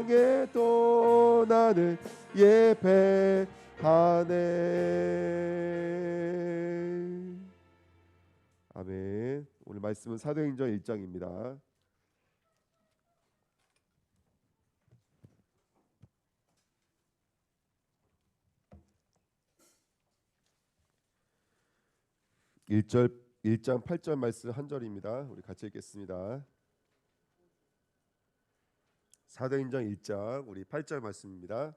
중에도 나는 예배하네. 아멘. 오늘 말씀은 사도행전 1장입니다. (1절) 1장 8절 말씀 한 절입니다. 우리 같이 읽겠습니다. 사도행전 1장 우리 8절 말씀입니다.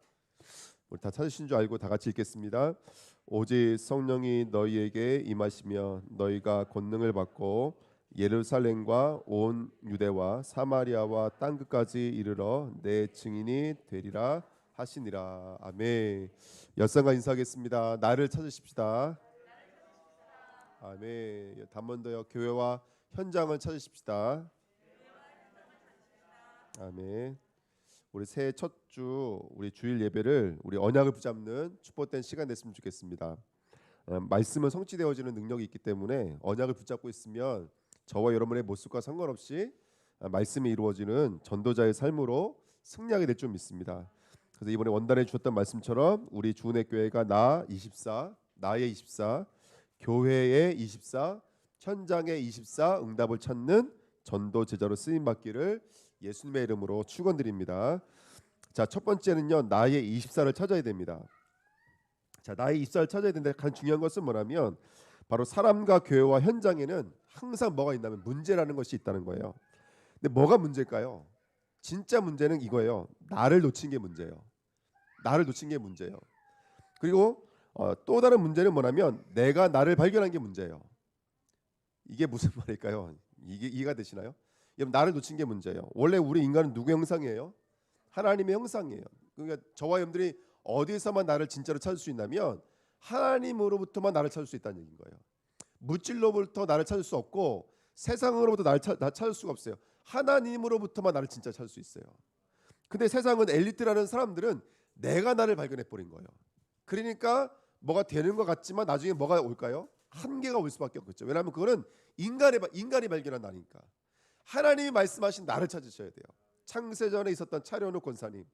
우리 다 찾으신 줄 알고 다 같이 읽겠습니다. 오직 성령이 너희에게 임하시며 너희가 권능을 받고 예루살렘과 온 유대와 사마리아와 땅 끝까지 이르러 내 증인이 되리라 하시니라. 아멘. 여성과 인사하겠습니다. 나를 찾으십시다. 아멘. 한 번 더요. 교회와 현장을 찾으십시다. 아멘. 우리 새해 첫 주 우리 주일 예배를 우리 언약을 붙잡는 축복된 시간 됐으면 좋겠습니다. 말씀은 성취되어지는 능력이 있기 때문에 언약을 붙잡고 있으면 저와 여러분의 모습과 상관없이 말씀이 이루어지는 전도자의 삶으로 승리하게 될 줄 믿습니다. 그래서 이번에 원단에 주셨던 말씀처럼 우리 주은혜 교회가 나 24, 나의 24, 교회의 24, 현장의 24 응답을 찾는 전도 제자로 쓰임 받기를 예수님의 이름으로 축원드립니다. 자, 첫 번째는요, 나의 24를 찾아야 됩니다. 자, 나의 24를 찾아야 되는데 가장 중요한 것은 뭐냐면 바로 사람과 교회와 현장에는 항상 뭐가 있냐면 문제라는 것이 있다는 거예요. 근데 뭐가 문제일까요? 진짜 문제는 이거예요. 나를 놓친 게 문제예요. 나를 놓친 게 문제예요. 그리고 또 다른 문제는 뭐냐면 내가 나를 발견한 게 문제예요. 이게 무슨 말일까요? 이게 이해가 되시나요? 여러분, 나를 놓친 게 문제예요. 원래 우리 인간은 누구 형상이에요? 하나님의 형상이에요. 그러니까 저와 여러분들이 어디서만 나를 진짜로 찾을 수 있냐면 하나님으로부터만 나를 찾을 수 있다는 얘기인 거예요. 물질로부터 나를 찾을 수 없고 세상으로부터 나를 찾을 수가 없어요. 하나님으로부터만 나를 진짜 찾을 수 있어요. 근데 세상은 엘리트라는 사람들은 내가 나를 발견해 버린 거예요. 그러니까 뭐가 되는 것 같지만 나중에 뭐가 올까요? 한계가 올 수밖에 없겠죠. 왜냐하면 그거는 인간이 발견한 나니까. 하나님이 말씀하신 나를 찾으셔야 돼요. 창세전에 있었던 차려노 권사님,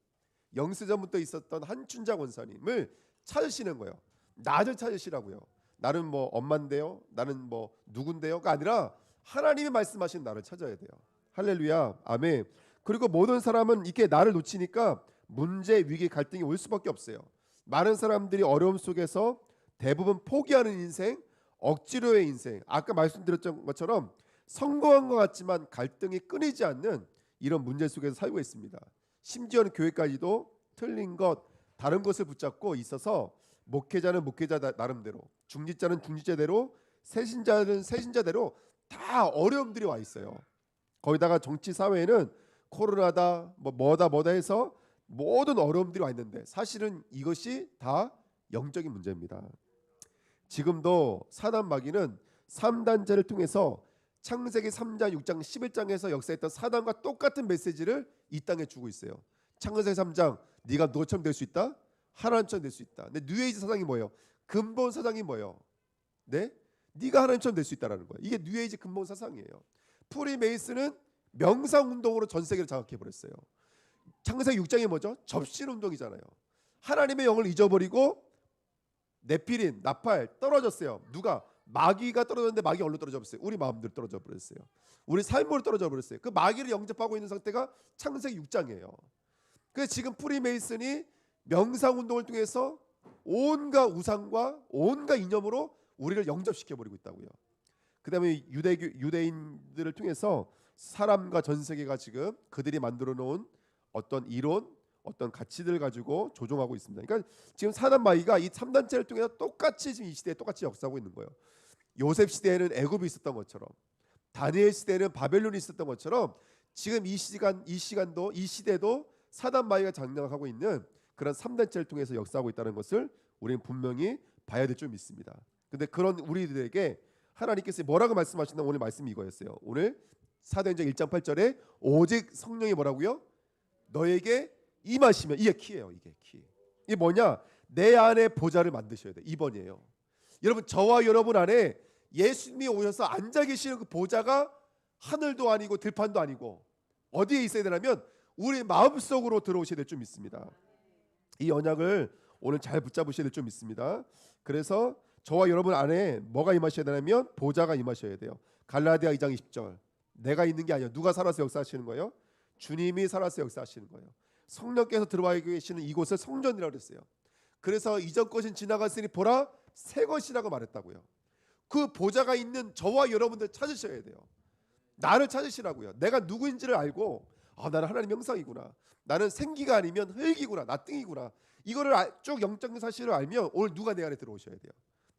영세전부터 있었던 한춘자 권사님을 찾으시는 거예요. 나를 찾으시라고요. 나는 뭐 엄마인데요, 나는 뭐 누군데요가 아니라 하나님이 말씀하신 나를 찾아야 돼요. 할렐루야, 아멘. 그리고 모든 사람은 이렇게 나를 놓치니까 문제, 위기, 갈등이 올 수밖에 없어요. 많은 사람들이 어려움 속에서 대부분 포기하는 인생, 억지로의 인생, 아까 말씀드렸던 것처럼 성공한 것 같지만 갈등이 끊이지 않는 이런 문제 속에서 살고 있습니다. 심지어는 교회까지도 틀린 것, 다른 것을 붙잡고 있어서 목회자는 목회자 나름대로, 중직자는 중직자대로, 새신자는 새신자대로 다 어려움들이 와 있어요. 거기다가 정치 사회에는 코로나다 뭐다 해서 모든 어려움들이 와 있는데 사실은 이것이 다 영적인 문제입니다. 지금도 사단 마귀는 3단제를 통해서 창세기 3장, 6장, 11장에서 역사했던 사단과 똑같은 메시지를 이 땅에 주고 있어요. 창세기 3장 네가 너처럼 될 수 있다? 하나님처럼 될 수 있다. 근데 뉴에이지 사상이 뭐예요? 근본 사상이 뭐예요? 네? 네가 하나님처럼 될 수 있다라는 거예요. 이게 뉴에이지 근본 사상이에요. 프리메이슨은 명상운동으로 전 세계를 장악해버렸어요. 창세기 6장이 뭐죠? 접신운동이잖아요. 하나님의 영을 잊어버리고 네피린, 나팔 떨어졌어요. 누가? 마귀가 떨어졌는데 마귀가 어디로 떨어져 버렸어요? 우리 마음대로 떨어져 버렸어요. 우리 삶으로 떨어져 버렸어요. 그 마귀를 영접하고 있는 상태가 창세기 6장이에요. 그래서 지금 프리메이슨이 명상운동을 통해서 온갖 우상과 온갖 이념으로 우리를 영접시켜버리고 있다고요. 그 다음에 유대인들을 통해서 사람과 전 세계가 지금 그들이 만들어 놓은 어떤 이론, 어떤 가치들을 가지고 조종하고 있습니다. 그러니까 지금 사단 마귀가 이 3단체를 통해서 똑같이 지금 이 시대에 똑같이 역사하고 있는 거예요. 요셉 시대에는 애굽이 있었던 것처럼, 다니엘 시대에는 바벨론이 있었던 것처럼 지금 이 시대도 사단 마귀가 장악하고 있는 그런 3단체를 통해서 역사하고 있다는 것을 우리는 분명히 봐야 될 줄 믿습니다. 근데 그런 우리들에게 하나님께서 뭐라고 말씀하신다? 오늘 말씀이 이거였어요. 오늘 사도행전 1장 8절에 오직 성령이 뭐라고요? 너에게 임하시면, 이게 키예요. 이게 키. 이게 뭐냐? 내 안에 보좌를 만드셔야 돼. 2번이에요. 여러분, 저와 여러분 안에 예수님이 오셔서 앉아 계시는 그 보좌가 하늘도 아니고 들판도 아니고 어디에 있어야 되냐면 우리 마음속으로 들어오셔야 될 줄 믿습니다. 이 언약을 오늘 잘 붙잡으셔야 될 줄 믿습니다. 그래서 저와 여러분 안에 뭐가 임하셔야 되냐면 보좌가 임하셔야 돼요. 갈라디아 2장 20절. 내가 있는 게 아니에요. 누가 살아서 역사하시는 거예요? 주님이 살아서 역사하시는 거예요. 성령께서 들어와 계시는 이곳을 성전이라고 그랬어요. 그래서 이전 것은 지나갔으니 보라 새 것이라고 말했다고요. 그 보좌가 있는 저와 여러분들 찾으셔야 돼요. 나를 찾으시라고요. 내가 누구인지를 알고 나는 하나님의 형상이구나. 나는 생기가 아니면 흙이구나. 나 띵이구나. 이거를 쭉 영적인 사실을 알면 오늘 누가 내 안에 들어오셔야 돼요?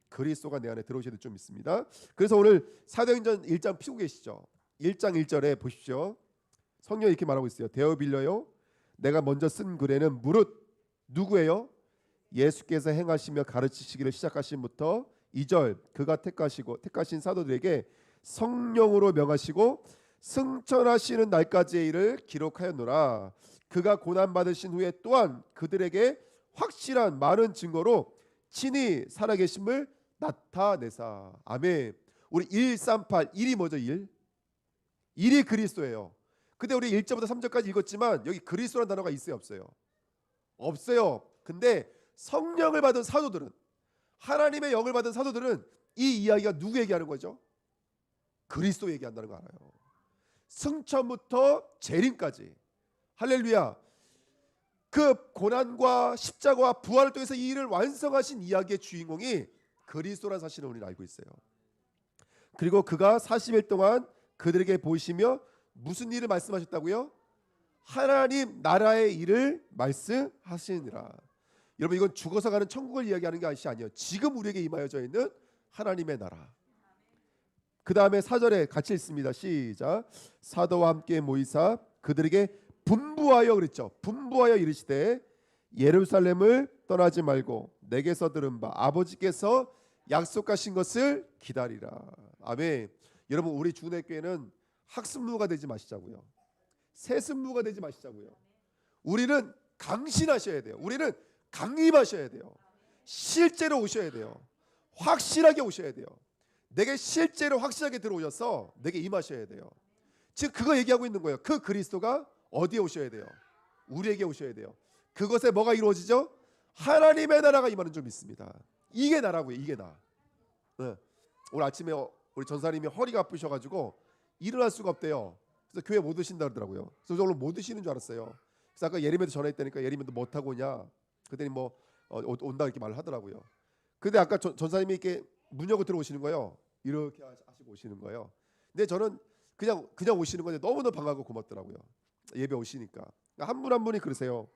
그리스도가 내 안에 들어오셔야 될 줄 믿습니다. 그래서 오늘 사도행전 1장 피고 계시죠. 1장 1절에 보십시오. 성령이 이렇게 말하고 있어요. 데어 빌려요. 내가 먼저 쓴 글에는 무릇 누구예요? 예수께서 행하시며 가르치시기를 시작하신부터 2절 그가 택하신 사도들에게 성령으로 명하시고 승천하시는 날까지의 일을 기록하였노라. 그가 고난 받으신 후에 또한 그들에게 확실한 많은 증거로 친히 살아계심을 나타내사. 아멘. 우리 138 1이 뭐죠? 1이 그리스도예요. 근데 우리 1절부터 3절까지 읽었지만 여기 그리스도라는 단어가 있어요, 없어요? 없어요. 근데 성령을 받은 사도들은, 하나님의 영을 받은 사도들은 이 이야기가 누구 얘기하는 거죠? 그리스도 얘기한다는 거 알아요. 승천부터 재림까지. 할렐루야. 그 고난과 십자가와 부활을 통해서 이 일을 완성하신 이야기의 주인공이 그리스도라는 사실을 우리는 알고 있어요. 그리고 그가 40일 동안 그들에게 보이시며 무슨 일을 말씀하셨다고요? 하나님 나라의 일을 말씀하시니라. 여러분 이건 죽어서 가는 천국을 이야기하는 것이 아니에요. 지금 우리에게 임하여져 있는 하나님의 나라. 그 다음에 4절에 같이 읽습니다. 시작. 사도와 함께 모이사 그들에게 분부하여 그랬죠. 분부하여 이르시되 예루살렘을 떠나지 말고 내게서 들은 바 아버지께서 약속하신 것을 기다리라. 아멘. 여러분 우리 주내교회는 학습무가 되지 마시자고요. 세습무가 되지 마시자고요. 우리는 강신하셔야 돼요. 우리는 강림하셔야 돼요. 실제로 오셔야 돼요. 확실하게 오셔야 돼요. 내게 실제로 확실하게 들어오셔서 내게 임하셔야 돼요. 지금 그거 얘기하고 있는 거예요. 그 그리스도가 어디에 오셔야 돼요? 우리에게 오셔야 돼요. 그것에 뭐가 이루어지죠? 하나님의 나라가 임하는 줄 믿습니다. 이게 나라고요. 이게 나. 네. 오늘 아침에 우리 전사님이 허리가 아프셔가지고 일어날 수가 없대요. 그래서 교회 못 오신다 그러더라고요. 그래서 오늘 못 오시는 줄 알았어요. 그래서 아까 예림이도 전화했다니까 예림이도 못 하고 오냐? 그랬더니 뭐 온다 이렇게 말을 하더라고요. 근데 아까 전사님이 이렇게 문 열고 들어오시는 거예요. 이렇게 하시고 오시는 거예요. 근데 저는 그냥 오시는 건데 너무너무 반가고 고맙더라고요. 예배 오시니까. 한 분 한 분이 그러세요.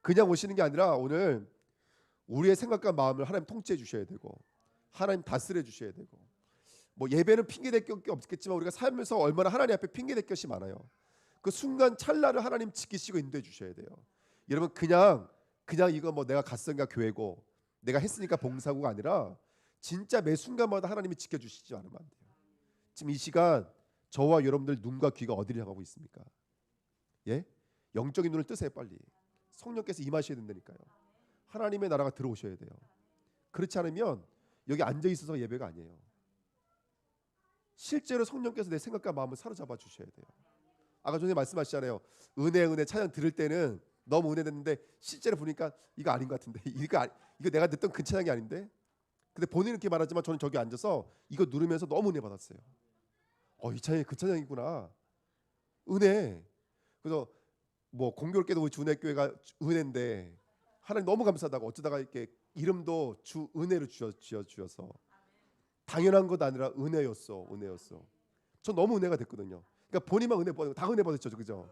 그냥 오시는 게 아니라 오늘 우리의 생각과 마음을 하나님 통치해 주셔야 되고 하나님 다스려 주셔야 되고 뭐 예배는 핑계댈 게 없겠지만 우리가 살면서 얼마나 하나님 앞에 핑계댈 것이 많아요. 그 순간 찰나를 하나님 지키시고 인도해 주셔야 돼요. 여러분 그냥 이거 뭐 내가 갔으니까 교회고 내가 했으니까 봉사고가 아니라 진짜 매 순간마다 하나님이 지켜주시지 않으면 안 돼요. 지금 이 시간 저와 여러분들 눈과 귀가 어디를 향하고 있습니까? 예? 영적인 눈을 뜨세요 빨리. 성령께서 임하셔야 된다니까요. 하나님의 나라가 들어오셔야 돼요. 그렇지 않으면 여기 앉아 있어서 예배가 아니에요. 실제로 성령께서 내 생각과 마음을 사로잡아 주셔야 돼요. 아까 전에 말씀하셨잖아요. 은혜 찬양 들을 때는 너무 은혜됐는데 실제로 보니까 이거 아닌 것 같은데 이거 내가 듣던 그 찬양이 아닌데. 근데 본인은 이렇게 말하지만 저는 저기 앉아서 이거 누르면서 너무 은혜 받았어요. 이 찬양이 그 찬양이구나. 은혜. 그래서 뭐 공교롭게도 우리 주은혜교회가 은혜인데 하나님 너무 감사하다고 어쩌다가 이렇게 이름도 주 은혜로 지어주셔서 당연한 것 아니라 은혜였어. 전 너무 은혜가 됐거든요. 그러니까 본인만 은혜 받고 다 은혜 받았죠, 그죠?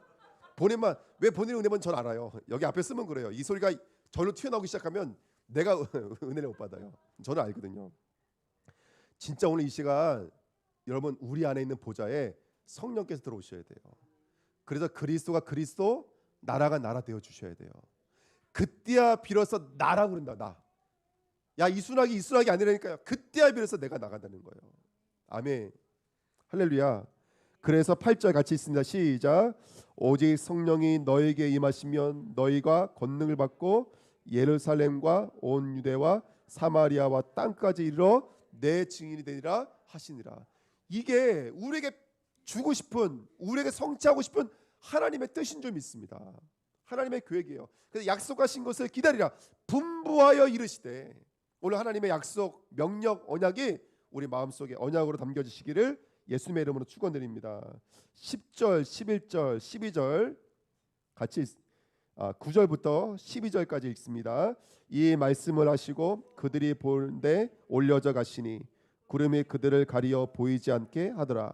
본인만 왜 본인이 은혜 받는지 전 알아요. 여기 앞에 쓰면 그래요. 이 소리가 절로 튀어나오기 시작하면 내가 은혜를 못 받아요. 저는 알거든요. 진짜 오늘 이 시간 여러분 우리 안에 있는 보좌에 성령께서 들어오셔야 돼요. 그래서 그리스도가 그리스도, 나라가 나라 되어 주셔야 돼요. 그때야 비로소 나라고 그런다. 나. 야 이순학이 아니라니까요. 그때야 비로소 내가 나간다는 거예요. 아멘. 할렐루야. 그래서 8절 같이 있습니다. 시작. 오직 성령이 너에게 임하시면 너희가 권능을 받고 예루살렘과 온 유대와 사마리아와 땅까지 이르러 내 증인이 되리라 하시니라. 이게 우리에게 주고 싶은, 우리에게 성취하고 싶은 하나님의 뜻인 줄 믿습니다. 하나님의 계획이에요. 그래서 약속하신 것을 기다리라. 분부하여 이르시되, 오늘 하나님의 약속, 명령, 언약이 우리 마음속에 언약으로 담겨지시기를 예수님의 이름으로 축원드립니다. 10절, 11절, 12절 같이 9절부터 12절까지 읽습니다. 이 말씀을 하시고 그들이 보는데 올려져 가시니 구름이 그들을 가리어 보이지 않게 하더라.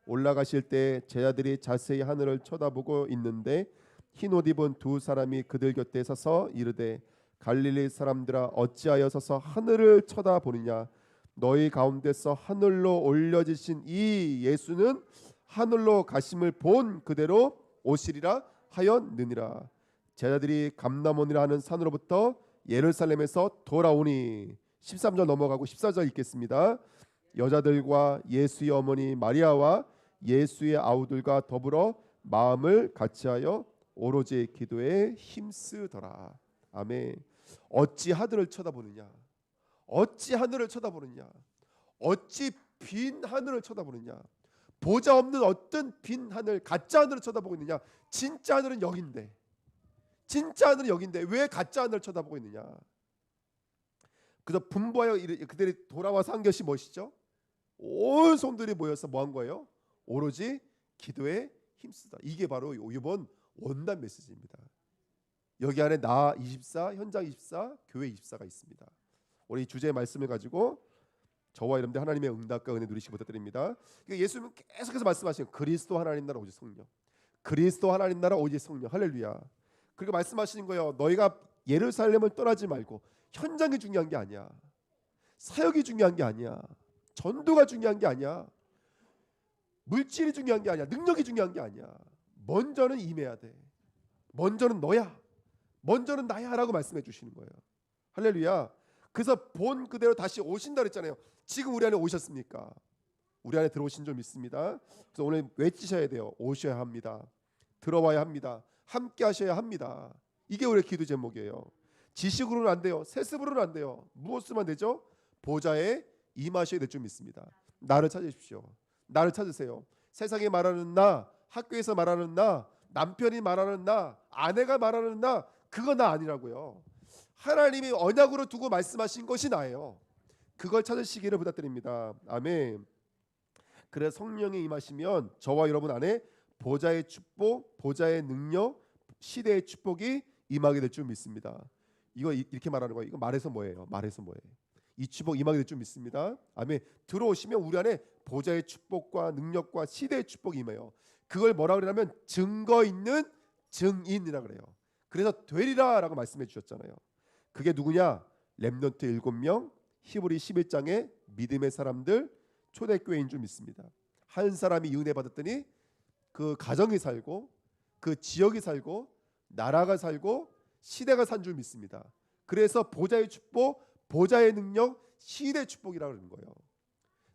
올라가실 때 제자들이 자세히 하늘을 쳐다보고 있는데 흰 옷 입은 두 사람이 그들 곁에 서서 이르되 갈릴리 사람들아 어찌하여 서서 하늘을 쳐다보느냐. 너희 가운데서 하늘로 올려지신 이 예수는 하늘로 가심을 본 그대로 오시리라 하였느니라. 제자들이 감람원이라 하는 산으로부터 예루살렘에서 돌아오니 13절 넘어가고 14절 읽겠습니다. 여자들과 예수의 어머니 마리아와 예수의 아우들과 더불어 마음을 같이하여 오로지 기도에 힘쓰더라. 아멘. 어찌 하늘을 쳐다보느냐. 어찌 하늘을 쳐다보느냐. 어찌 빈 하늘을 쳐다보느냐. 보자 없는 어떤 빈 하늘, 가짜 하늘을 쳐다보고 있느냐. 진짜 하늘은 여긴데. 진짜 하늘은 여긴데 왜 가짜 하늘을 쳐다보고 있느냐. 그래서 분부하여 그들이 돌아와서 한 것이 무엇이죠? 온 성들이 모여서 뭐 한 거예요? 오로지 기도에 힘쓰다. 이게 바로 이번 원단 메시지입니다. 여기 안에 나 24, 현장 24, 교회 24가 있습니다. 우리 주제의 말씀을 가지고 저와 여러분들 하나님의 응답과 은혜 누리시기 부탁드립니다. 예수님은 계속해서 말씀하시는 그리스도 하나님 나라 오직 성령, 그리스도 하나님 나라 오직 성령. 할렐루야. 그리고 말씀하시는 거예요. 너희가 예루살렘을 떠나지 말고. 현장이 중요한 게 아니야. 사역이 중요한 게 아니야. 전도가 중요한 게 아니야. 물질이 중요한 게 아니야. 능력이 중요한 게 아니야. 먼저는 임해야 돼. 먼저는 너야. 먼저는 나야 라고 말씀해 주시는 거예요. 할렐루야. 그래서 본 그대로 다시 오신다 그랬잖아요. 지금 우리 안에 오셨습니까? 우리 안에 들어오신 줄 믿습니다. 그래서 오늘 외치셔야 돼요. 오셔야 합니다. 들어와야 합니다. 함께 하셔야 합니다. 이게 우리의 기도 제목이에요. 지식으로는 안 돼요. 세습으로는 안 돼요. 무엇으로만 되죠? 보좌에 임하셔야 될 줄 믿습니다. 나를 찾으십시오. 나를 찾으세요. 세상에 말하는 나, 학교에서 말하는 나, 남편이 말하는 나, 아내가 말하는 나, 그거 나 아니라고요. 하나님이 언약으로 두고 말씀하신 것이 나예요. 그걸 찾으시기를 부탁드립니다. 아멘. 그래서 성령이 임하시면 저와 여러분 안에 보좌의 축복, 보좌의 능력, 시대의 축복이 임하게 될 줄 믿습니다. 이거 이렇게 말하는 거예요. 이거 말해서 뭐예요? 말해서 뭐예요? 이 축복 임하게 될 줄 믿습니다. 아멘. 들어오시면 우리 안에 보좌의 축복과 능력과 시대의 축복이 임해요. 그걸 뭐라 그러냐면 증거 있는 증인이라 그래요. 그래서 되리라라고 말씀해 주셨잖아요. 그게 누구냐? 렘넌트 7명, 히브리 11장의 믿음의 사람들, 초대교회인 줄 믿습니다. 한 사람이 은혜 받았더니 그 가정이 살고 그 지역이 살고 나라가 살고 시대가 산 줄 믿습니다. 그래서 보좌의 축복, 보좌의 능력, 시대의 축복이라고 하는 거예요.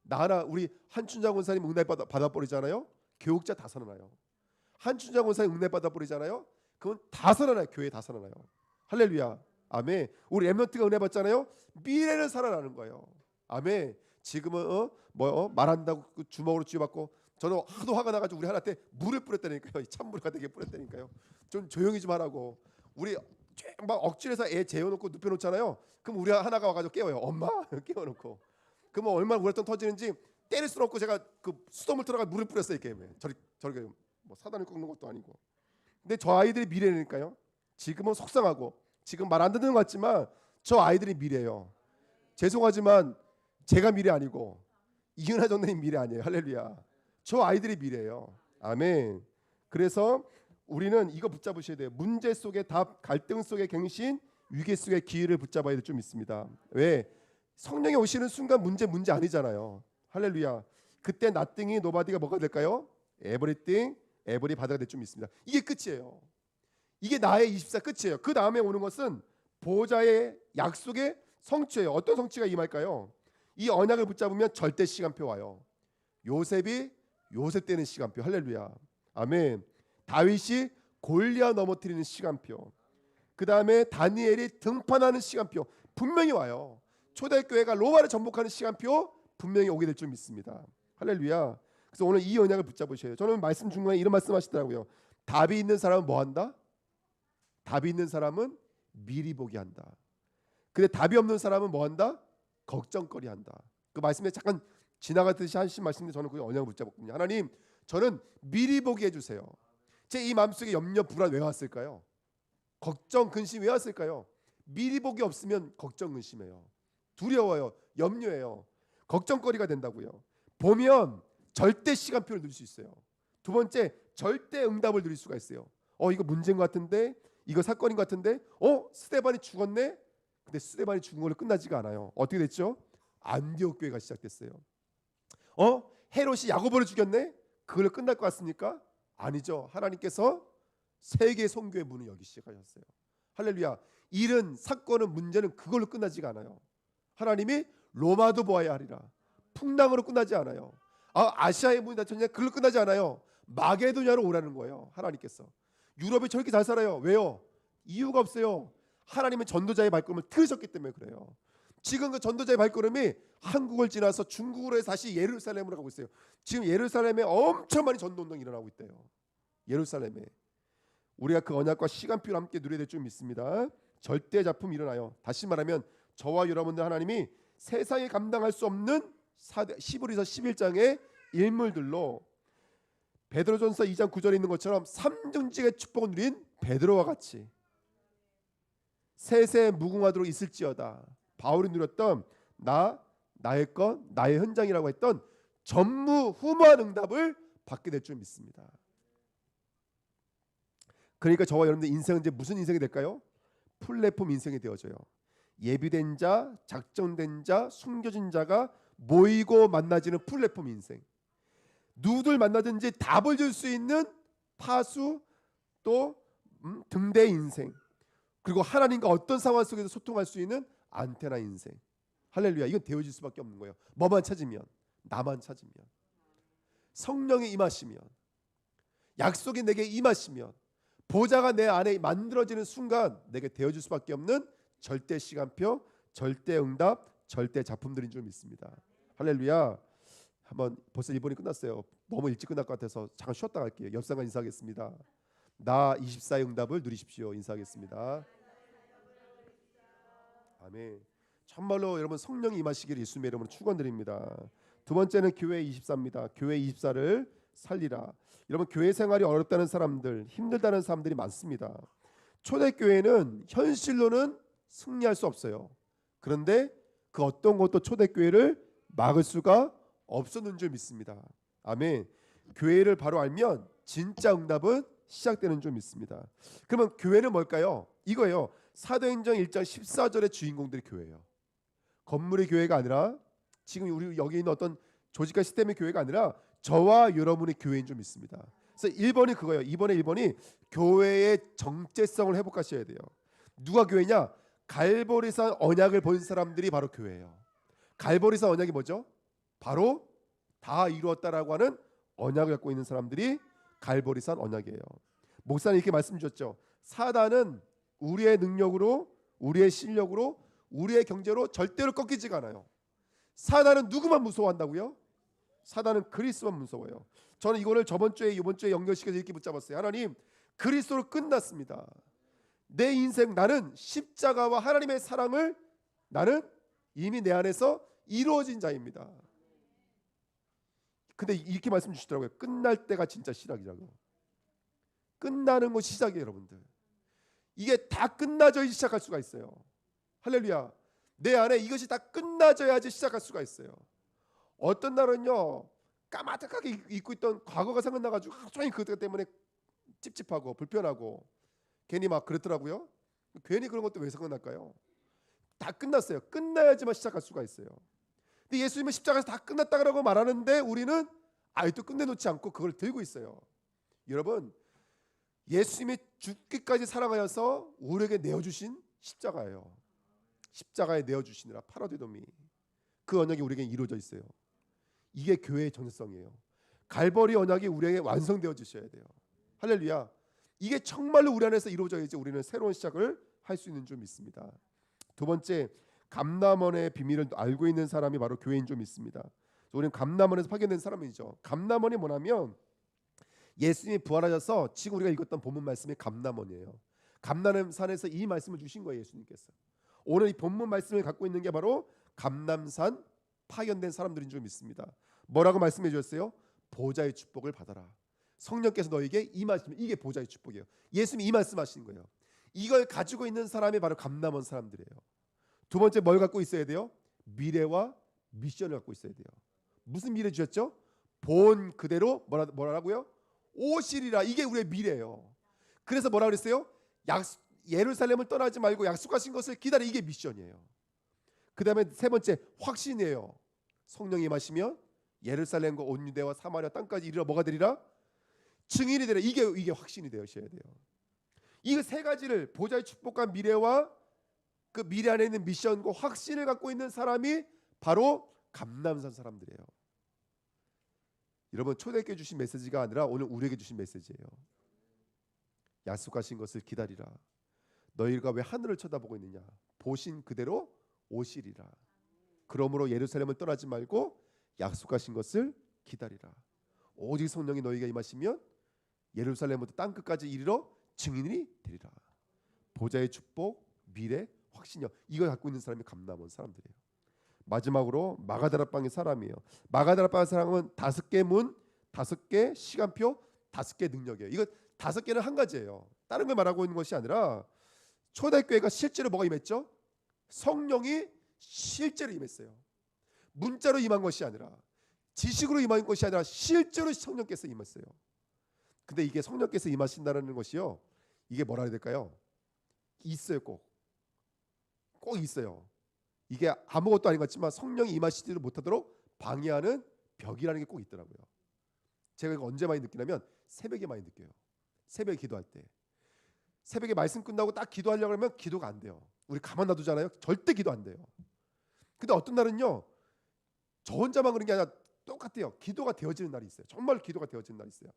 나라 우리 한춘장 원사님 은혜 받아버리잖아요. 교육자 다 살아나요. 한춘장 원사님 은혜 받아버리잖아요. 그건 다 살아나요. 교회 다 살아나요. 할렐루야. 아멘. 우리 렘넌트가 은혜 받잖아요. 미래는 살아나는 거예요. 아멘. 지금은 말한다고 주먹으로 쥐어받고 저는 하도 화가 나가지고 우리 하나한테 물을 뿌렸다니까요. 찬물을 갖다 뿌렸다니까요. 좀 조용히 좀 하라고. 우리 막 억지로 해서 애 재워놓고 눕혀놓잖아요. 그럼 우리 하나가 와가지고 깨워요. 엄마 깨워놓고. 그러면 얼마나 우라통 터지는지 때릴 수는 없고 제가 그 수돗물 들어가 물을 뿌렸어요. 이렇게 저렇게 뭐 사단을 꺾는 것도 아니고. 근데 저 아이들이 미래니까요. 지금은 속상하고 지금 말 안 듣는 것 같지만 저 아이들이 미래예요. 죄송하지만 제가 미래 아니고 이은하 전도님 미래 아니에요. 할렐루야. 저 아이들이 미래예요. 아멘. 그래서 우리는 이거 붙잡으셔야 돼요. 문제 속의 답, 갈등 속의 갱신, 위기 속의 기회를 붙잡아야 될 줄 믿습니다. 왜? 성령이 오시는 순간 문제 아니잖아요. 할렐루야. 그때 nothing이 nobody가 뭐가 될까요? everything, every 바다가 될 줄 믿습니다. 이게 끝이에요. 이게 나의 24 끝이에요. 그 다음에 오는 것은 보호자의 약속의 성취예요. 어떤 성취가 임할까요? 이 언약을 붙잡으면 절대 시간표 와요. 요셉이 요셉 되는 시간표. 할렐루야. 아멘. 다윗이 골리앗 넘어뜨리는 시간표. 그 다음에 다니엘이 등판하는 시간표 분명히 와요. 초대교회가 로마를 정복하는 시간표 분명히 오게 될 줄 믿습니다. 할렐루야. 그래서 오늘 이 언약을 붙잡으셔야 돼요. 저는 말씀 중간에 이런 말씀하시더라고요. 답이 있는 사람은 뭐 한다? 답이 있는 사람은 미리 보기 한다. 근데 답이 없는 사람은 뭐 한다? 걱정거리 한다. 그 말씀에 잠깐 지나가듯이 하신 말씀인데 저는 그 언약을 붙잡았거든요. 하나님, 저는 미리 보게 해주세요. 제 이 마음속에 염려 불안 왜 왔을까요? 걱정 근심 왜 왔을까요? 미리 보기 없으면 걱정 근심해요. 두려워요. 염려해요. 걱정거리가 된다고요. 보면 절대 시간표를 누릴 수 있어요. 두 번째, 절대 응답을 누릴 수가 있어요. 이거 문제인 것 같은데, 이거 사건인 것 같은데, 스데반이 죽었네. 근데 스데반이 죽은 걸로 끝나지가 않아요. 어떻게 됐죠? 안디옥 교회가 시작됐어요. 헤롯이 야고보를 죽였네. 그걸로 끝날 것 같습니까? 아니죠. 하나님께서 세계 선교의 문을 열기 시작하셨어요. 할렐루야. 일은, 사건은, 문제는 그걸로 끝나지가 않아요. 하나님이 로마도 보아야 하리라. 풍랑으로 끝나지 않아요. 아시아의 문이 닫혔냐? 그걸로 끝나지 않아요. 마게도냐로 오라는 거예요. 하나님께서. 유럽이 저렇게 잘 살아요. 왜요? 이유가 없어요. 하나님은 전도자의 발걸음을 틀으셨기 때문에 그래요. 지금 그 전도자의 발걸음이 한국을 지나서 중국으로 해서 다시 예루살렘으로 가고 있어요. 지금 예루살렘에 엄청 많이 전도운동이 일어나고 있대요. 예루살렘에. 우리가 그 언약과 시간표를 함께 누려야 될 줄 믿습니다. 절대 작품이 일어나요. 다시 말하면 저와 여러분들 하나님이 세상에 감당할 수 없는 히브리서 11장의 인물들로 베드로전서 2장 9절에 있는 것처럼 삼중직의 축복을 누린 베드로와 같이 세세 무궁하도록 있을지어다. 바울이 누렸던 나의 것, 나의 현장이라고 했던 전무후무한 응답을 받게 될 줄 믿습니다. 그러니까 저와 여러분들 인생은 이제 무슨 인생이 될까요? 플랫폼 인생이 되어져요. 예비된 자, 작정된 자, 숨겨진 자가 모이고 만나지는 플랫폼 인생. 누구들 만나든지 답을 줄 수 있는 파수 또 등대 인생. 그리고 하나님과 어떤 상황 속에서 소통할 수 있는 안테나 인생. 할렐루야. 이건 되어질 수밖에 없는 거예요. 뭐만 찾으면, 나만 찾으면, 성령이 임하시면, 약속이 내게 임하시면, 보좌가 내 안에 만들어지는 순간 내게 되어질 수밖에 없는 절대 시간표, 절대 응답, 절대 작품들인 줄 믿습니다. 할렐루야. 한번 벌써 1번이 끝났어요. 너무 일찍 끝날 것 같아서 잠깐 쉬었다 갈게요. 옆 사람 인사하겠습니다. 나 24의 응답을 누리십시오. 인사하겠습니다. 아멘. 참말로 여러분 성령이 임하시기를 예수님의 이름으로 축원드립니다. 두 번째는 교회 24입니다. 교회 24를 살리라. 여러분 교회 생활이 어렵다는 사람들, 힘들다는 사람들이 많습니다. 초대교회는 현실로는 승리할 수 없어요. 그런데 그 어떤 것도 초대교회를 막을 수가 없었는 줄 믿습니다. 아멘. 교회를 바로 알면 진짜 응답은 시작되는 줄 믿습니다. 그러면 교회는 뭘까요? 이거예요. 사도행전 1장 14절의 주인공들이 교회예요. 건물의 교회가 아니라 지금 우리 여기 있는 어떤 조직과 시스템의 교회가 아니라 저와 여러분의 교회인 줄 믿습니다. 그래서 1번이 그거예요. 1번이 교회의 정체성을 회복하셔야 돼요. 누가 교회냐? 갈보리산 언약을 본 사람들이 바로 교회예요. 갈보리산 언약이 뭐죠? 바로 다 이루었다라고 하는 언약을 갖고 있는 사람들이 갈보리산 언약이에요. 목사님 이렇게 말씀 주셨죠. 사단은 우리의 능력으로, 우리의 실력으로, 우리의 경제로 절대로 꺾이지가 않아요. 사단은 누구만 무서워한다고요? 사단은 그리스도만 무서워요. 저는 이거를 이번 주에 연결시켜서 이렇게 붙잡았어요. 하나님, 그리스도로 끝났습니다. 내 인생 나는 십자가와 하나님의 사랑을 나는 이미 내 안에서 이루어진 자입니다. 근데 이렇게 말씀 주시더라고요. 끝날 때가 진짜 시작이라고. 끝나는 것이 시작이에요, 여러분들. 이게 다 끝나져야지 시작할 수가 있어요. 할렐루야. 내 안에 이것이 다 끝나져야지 시작할 수가 있어요. 어떤 날은요 까마득하게 잊고 있던 과거가 생각나가지고 하루 종일 그것 때문에 찝찝하고 불편하고 괜히 막 그렇더라고요. 괜히 그런 것도 왜 생각날까요? 다 끝났어요. 끝나야지만 시작할 수가 있어요. 근데 예수님은 십자가에서 다 끝났다고 말하는데 우리는 아직도 끝내놓지 않고 그걸 들고 있어요. 여러분, 예수님이 죽기까지 사랑하여서 우리에게 내어주신 십자가예요. 십자가에 내어주시느라 파라디도미 그 언약이 우리에게 이루어져 있어요. 이게 교회의 정체성이에요. 갈보리 언약이 우리에게 완성되어 주셔야 돼요. 할렐루야. 이게 정말로 우리 안에서 이루어져야지 우리는 새로운 시작을 할 수 있는 줄 믿습니다. 두 번째, 감람원의 비밀을 알고 있는 사람이 바로 교회인 줄 믿습니다. 우리는 감람원에서 파견된 사람이죠. 감람원이 뭐냐면 예수님이 부활하셔서 지금 우리가 읽었던 본문 말씀이 감람원이에요. 감람산에서 이 말씀을 주신 거예요. 예수님께서. 오늘 이 본문 말씀을 갖고 있는 게 바로 감람산 파견된 사람들인 줄 믿습니다. 뭐라고 말씀해 주셨어요? 보좌의 축복을 받아라. 성령께서 너에게 임하시면, 이게 보좌의 축복이에요. 예수님이 이 말씀하시는 거예요. 이걸 가지고 있는 사람이 바로 감람원 사람들이에요. 두 번째 뭘 갖고 있어야 돼요? 미래와 미션을 갖고 있어야 돼요. 무슨 미래 주셨죠? 본 그대로 뭐라고요? 오시리라. 이게 우리의 미래예요. 그래서 뭐라 그랬어요? 예루살렘을 떠나지 말고 약속하신 것을 기다려. 이게 미션이에요. 그 다음에 세 번째 확신이에요. 성령이 임하시면 예루살렘과 온 유대와 사마리아 땅까지 이르러 뭐가 되리라? 증인이 되리라. 이게 확신이 되셔야 돼요. 이 세 가지를, 보좌의 축복과 미래와 그 미래 안에 있는 미션과 확신을 갖고 있는 사람이 바로 감람산 사람들이에요. 여러분, 초대교회 주신 메시지가 아니라 오늘 우리에게 주신 메시지예요. 약속하신 것을 기다리라. 너희가 왜 하늘을 쳐다보고 있느냐? 보신 그대로 오시리라. 그러므로 예루살렘을 떠나지 말고 약속하신 것을 기다리라. 오직 성령이 너희가 임하시면 예루살렘부터 땅 끝까지 이르러 증인이 되리라. 보좌의 축복, 미래, 확신이요. 이걸 갖고 있는 사람이 감람원 사람들이에요. 마지막으로 마가다락방의 사람이에요. 마가다락방의 사람은 5개 문, 5개 시간표, 5개 능력이에요. 이거 5개는 한 가지예요. 다른 걸 말하고 있는 것이 아니라 초대교회가 실제로 뭐가 임했죠? 성령이 실제로 임했어요. 문자로 임한 것이 아니라, 지식으로 임한 것이 아니라 실제로 성령께서 임했어요. 근데 이게 성령께서 임하신다는 것이요, 이게 뭐라 해야 될까요? 있어요. 꼭 있어요. 이게 아무것도 아닌 것 같지만 성령이 임하시지를 못하도록 방해하는 벽이라는 게 꼭 있더라고요. 제가 이거 언제 많이 느끼냐면 새벽에 많이 느껴요. 새벽에 기도할 때, 새벽에 말씀 끝나고 딱 기도하려고 하면 기도가 안 돼요. 우리 가만 놔두잖아요. 절대 기도 안 돼요. 근데 어떤 날은요, 저 혼자만 그런 게 아니라 똑같아요. 기도가 되어지는 날이 있어요. 정말 기도가 되어지는 날이 있어요.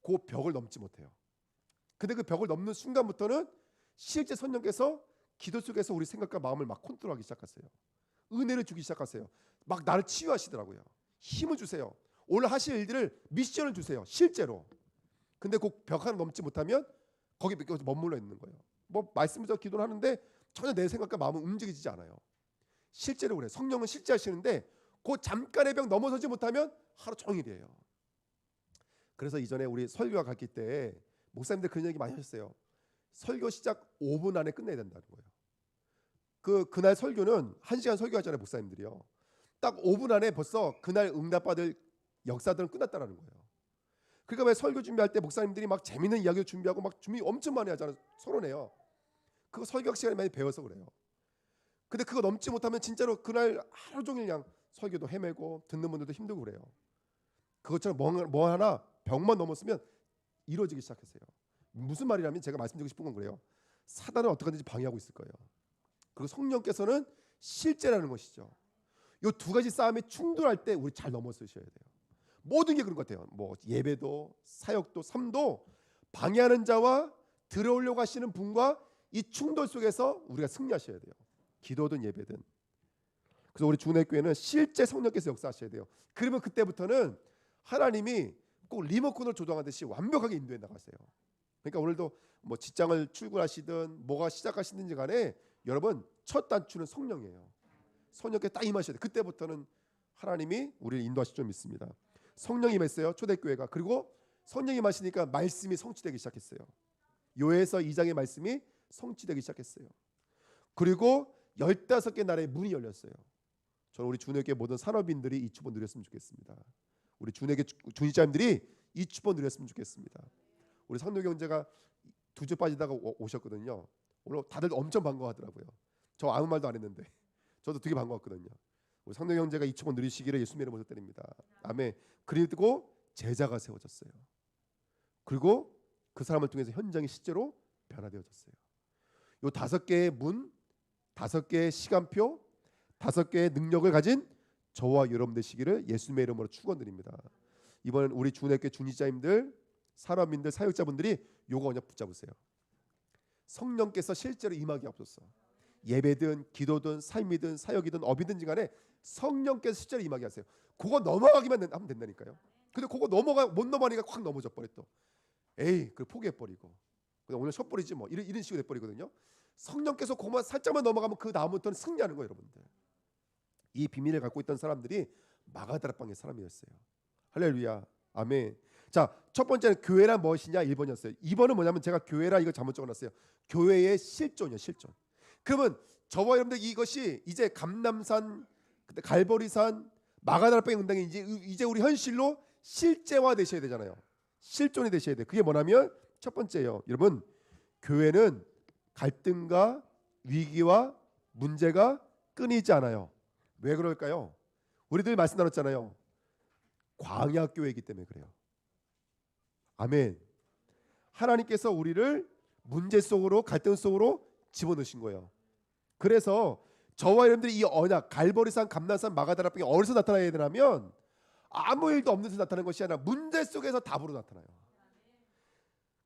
그 벽을 넘지 못해요. 근데 그 벽을 넘는 순간부터는 실제 성령께서 기도 속에서 우리 생각과 마음을 막 컨트롤하기 시작하세요. 은혜를 주기 시작하세요. 막 나를 치유하시더라고요. 힘을 주세요. 오늘 하실 일들을, 미션을 주세요. 실제로. 근데 그 벽 하나 넘지 못하면 거기 머물러 있는 거예요. 뭐 말씀으로 기도를 하는데 전혀 내 생각과 마음은 움직이지 않아요. 실제로 그래요. 성령은 실제 하시는데 그 잠깐의 벽 넘어서지 못하면 하루 종일이에요. 그래서 이전에 우리 설교가 갔을 때 목사님들 그런 얘기 많이 하셨어요. 설교 시작 5분 안에 끝내야 된다는 거예요. 그날 설교는 1시간 설교하잖아요, 목사님들이요. 딱 5분 안에 벌써 그날 응답받을 역사들은 끝났다는 거예요. 그러니까 왜 설교 준비할 때 목사님들이 막 재밌는 이야기를 준비하고 막 준비 엄청 많이 하잖아요. 서론해요. 그거 설교 시간에 많이 배워서 그래요. 근데 그거 넘지 못하면 진짜로 그날 하루 종일 그냥 설교도 헤매고 듣는 분들도 힘들고 그래요. 그것처럼 뭐 하나 벽만 넘었으면 이루어지기 시작했어요. 무슨 말이냐면 제가 말씀드리고 싶은 건 그래요. 사단은 어떻게든지 방해하고 있을 거예요. 그리고 성령께서는 실제라는 것이죠. 이 두 가지 싸움이 충돌할 때 우리 잘 넘어서셔야 돼요. 모든 게 그런 것 같아요. 뭐 예배도, 사역도, 삶도 방해하는 자와 들어오려고 하시는 분과 이 충돌 속에서 우리가 승리하셔야 돼요. 기도든 예배든. 그래서 우리 주내교회는 실제 성령께서 역사하셔야 돼요. 그러면 그때부터는 하나님이 꼭 리모컨을 조정하듯이 완벽하게 인도해 나가세요. 그러니까 오늘도 뭐 직장을 출근하시든 뭐가 시작하시든지 간에 여러분 첫 단추는 성령이에요. 성령께 딱 임하셔야 돼요. 그때부터는 하나님이 우리를 인도하실 줄 믿습니다. 성령이 임했어요. 초대교회가. 그리고 성령이 임하시니까 말씀이 성취되기 시작했어요. 요에서 2장의 말씀이 성취되기 시작했어요. 그리고 15개 나라의 문이 열렸어요. 저는 우리 주내교회 모든 산업인들이 이 축복 누렸으면 좋겠습니다. 우리 주내교회 주니자님들이 이 축복 누렸으면 좋겠습니다. 우리 상노경제가 2주 빠지다가 오셨거든요. 오늘 다들 엄청 반가워하더라고요. 저 아무 말도 안 했는데 저도 되게 반가웠거든요. 우리 상노경제가 이 축복 누리시기를 예수님의 이름으로 드립니다. 아멘. 그리고 제자가 세워졌어요. 그리고 그 사람을 통해서 현장이 실제로 변화되어졌어요. 이 5개의 문, 5개의 시간표, 5개의 능력을 가진 저와 여러분 되시기를 예수님의 이름으로 축원드립니다. 이번엔 우리 주내교회 주니자님들, 산업인들, 사역자분들이 요거 그냥 붙잡으세요. 성령께서 실제로 임하게 없었어. 예배든 기도든 삶이든 사역이든 업이든지 간에 성령께서 실제로 임하게 하세요. 그거 넘어가기만 하면 된다니까요. 근데 그거 못 넘어가니까 확 넘어져 버렸어. 에이, 그 포기해버리고 그냥 오늘 셔버리지 뭐 이런 식으로 돼버리거든요. 성령께서 그만 살짝만 넘어가면 그 다음부터는 승리하는 거예요, 여러분들. 이 비밀을 갖고 있던 사람들이 마가다락방의 사람이었어요. 할렐루야, 아멘. 자, 첫 번째는 교회란 무엇이냐 1번이었어요. 2번은 뭐냐면 제가 교회라 이거 잘못 적어놨어요. 교회의 실존이요, 실존. 그러면 저와 여러분들 이것이 이제 감람산, 갈보리산, 마가다락방의 응답이 이제 우리 현실로 실제화 되셔야 되잖아요. 실존이 되셔야 돼. 그게 뭐냐면 첫 번째요, 여러분, 교회는 갈등과 위기와 문제가 끊이지 않아요. 왜 그럴까요? 우리들 말씀 나눴잖아요. 광야교회이기 때문에 그래요. 아멘. 하나님께서 우리를 문제 속으로, 갈등 속으로 집어넣으신 거예요. 그래서 저와 여러분들이 이 언약, 갈보리산, 감람산, 마가다락방이 어디서 나타나야 되냐면 아무 일도 없는 데서 나타나는 것이 아니라 문제 속에서 답으로 나타나요.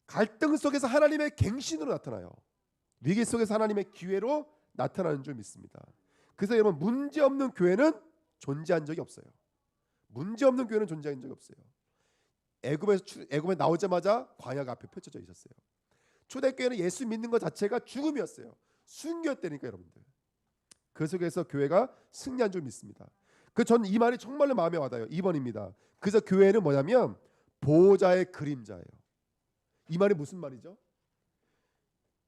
갈등 속에서 하나님의 갱신으로 나타나요. 위기 속에서 하나님의 기회로 나타나는 줄 믿습니다. 그래서 여러분, 문제 없는 교회는 존재한 적이 없어요. 문제 없는 교회는 존재한 적이 없어요. 애굽에 나오자마자 광야가 앞에 펼쳐져 있었어요. 초대교회는 예수 믿는 것 자체가 죽음이었어요. 순교였다니까 여러분들. 그 속에서 교회가 승리한 줄 믿습니다. 저는 이 말이 정말로 마음에 와닿아요. 2번입니다. 그래서 교회는 뭐냐면 보호자의 그림자예요. 이 말이 무슨 말이죠?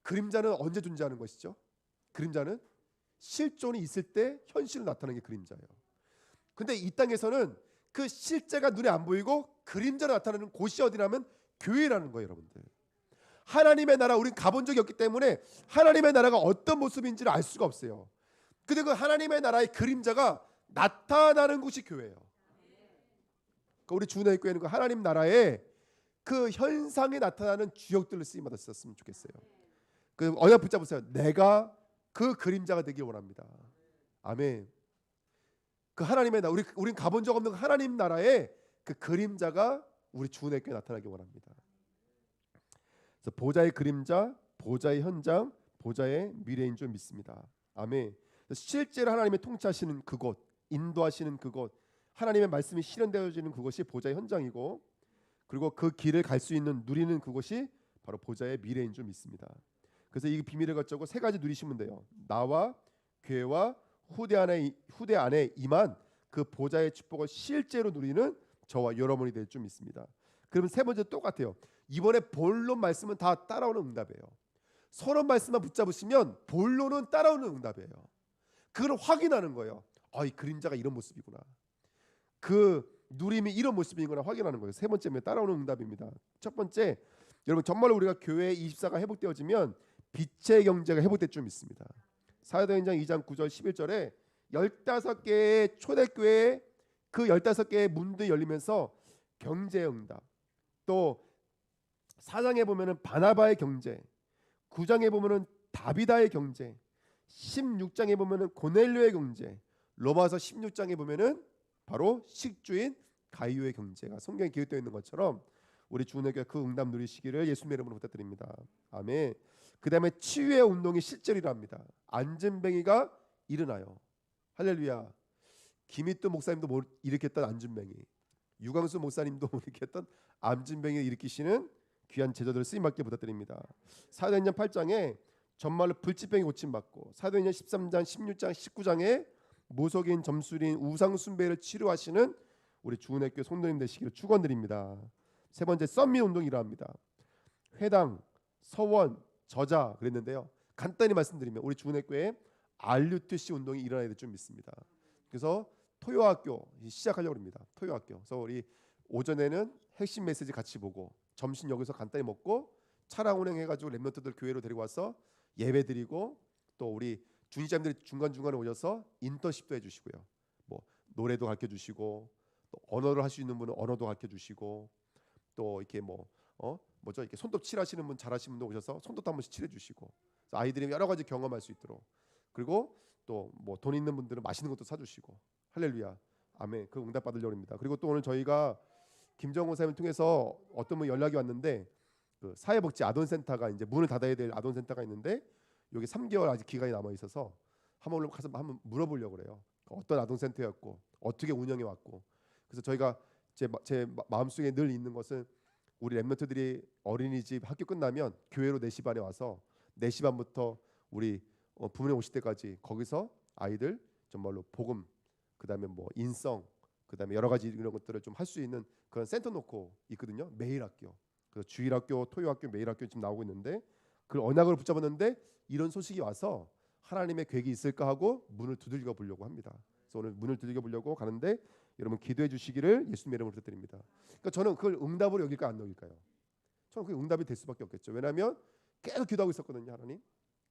그림자는 언제 존재하는 것이죠? 그림자는 실존이 있을 때 현실로 나타나는 게 그림자예요. 근데 이 땅에서는 그 실제가 눈에 안 보이고 그림자로 나타나는 곳이 어디냐면 교회라는 거예요, 여러분들. 하나님의 나라, 우린 가본 적이 없기 때문에 하나님의 나라가 어떤 모습인지를 알 수가 없어요. 근데 그 하나님의 나라의 그림자가 나타나는 곳이 교회예요. 그러니까 우리 주은혜 교회는 그 하나님 나라의 그 현상에 나타나는 주역들을 쓰임 받았었으면 좋겠어요. 그 언약 붙잡으세요. 내가 그 그림자가 되길 원합니다. 아멘. 그 하나님의 나라, 우린 가본 적 없는 하나님 나라의 그 그림자가 우리 주은혜 교회에 나타나길 원합니다. 그래서 보좌의 그림자, 보좌의 현장, 보좌의 미래인 줄 믿습니다. 아멘. 실제로 하나님의 통치하시는 그곳, 인도하시는 그곳, 하나님의 말씀이 실현되어지는 그것이 보좌의 현장이고, 그리고 그 길을 갈 수 있는, 누리는 그것이 바로 보좌의 미래인 줄 믿습니다. 그래서 이 비밀을 갖추고 세 가지 누리시면 돼요. 나와 교회와 후대 안에 임한 그 보좌의 축복을 실제로 누리는 저와 여러분이 될 줄 믿습니다. 그러면 세 번째 똑같아요. 이번에 본론 말씀은 다 따라오는 응답이에요. 서론 말씀만 붙잡으시면 본론은 따라오는 응답이에요. 그걸 확인하는 거예요. 이 그림자가 이런 모습이구나. 그 누림이 이런 모습이구나 확인하는 거예요. 세 번째는 따라오는 응답입니다. 첫 번째, 여러분 정말로 우리가 교회 24가 회복되어지면 빛의 경제가 회복될 줄 믿습니다. 사도행전 2장 9절 11절에 15개의 초대교회 그 15개의 문들이 열리면서 경제의 응답, 또 4장에 보면은 바나바의 경제, 9장에 보면은 다비다의 경제, 16장에 보면은 고넬료의 경제, 로마서 16장에 보면은 바로 식주인 가이오의 경제가 성경에 기록되어 있는 것처럼 우리 주은혜교회 그 응답 누리시기를 예수님의 이름으로 부탁드립니다. 아멘. 그 다음에 치유의 운동이 실제로 일어납니다. 안진뱅이가 일어나요. 할렐루야. 김희또 목사님도 못 일으켰던 안진뱅이, 유광수 목사님도 못 일으켰던 안진뱅이를 일으키시는 귀한 제자들을 쓰임받게 부탁드립니다. 사도행전 8장에 정말로 불치병이 고침받고, 사도행전 13장, 16장, 19장에 무속인, 점술인, 우상 숭배를 치료하시는 우리 주은혜교회 성도님 되시기를 축원드립니다. 세 번째, 썸미 운동이 일어납니다. 회당, 서원, 저자 그랬는데요. 간단히 말씀드리면 우리 주은혜교회 RUTC 운동이 일어나야 될 줄 믿습니다. 그래서 토요학교 시작하려고 합니다. 토요학교. 그래서 우리 오전에는 핵심 메시지 같이 보고, 점심 여기서 간단히 먹고 차량 운행해가지고 랩런트들 교회로 데리고 와서 예배 드리고, 또 우리 중직자님들이 중간중간에 오셔서 인턴십도 해주시고요. 뭐 노래도 가르쳐주시고, 또 언어를 할 수 있는 분은 언어도 가르쳐주시고, 또 이렇게 뭐죠, 이렇게 손톱 칠하시는 분, 잘하시는 분도 오셔서 손톱도 한 번씩 칠해주시고, 아이들이 여러 가지 경험할 수 있도록, 그리고 또 뭐 돈 있는 분들은 맛있는 것도 사주시고, 할렐루야, 아멘. 그 응답 받으려고 합니다. 그리고 또 오늘 저희가 김정호 사님을 통해서 어떤 분 연락이 왔는데, 그 사회복지 아동센터가 이제 문을 닫아야 될 아동센터가 있는데 여기 3개월 아직 기간이 남아 있어서 한번 가서 한번 물어보려고 그래요. 어떤 아동센터였고 어떻게 운영해 왔고. 그래서 저희가 제 마음속에 늘 있는 것은 우리 랩런트들이 어린이집 학교 끝나면 교회로 4시 반에 와서 4시 반부터 우리 부모님 오실 때까지 거기서 아이들 정말로 복음, 그다음에 뭐 인성, 그다음에 여러 가지 이런 것들을 좀 할 수 있는 그런 센터 놓고 있거든요. 매일 학교. 그래서 주일 학교, 토요 학교, 매일 학교 지금 나오고 있는데 그 언약을 붙잡았는데 이런 소식이 와서 하나님의 계획이 있을까 하고 문을 두들겨 보려고 합니다. 그래서 오늘 문을 두들겨 보려고 가는데 여러분 기도해 주시기를 예수님의 이름으로 부탁드립니다. 그러니까 저는 그걸 응답으로 여길까 안 여길까요? 저는 그게 응답이 될 수밖에 없겠죠. 왜냐하면 계속 기도하고 있었거든요, 하나님.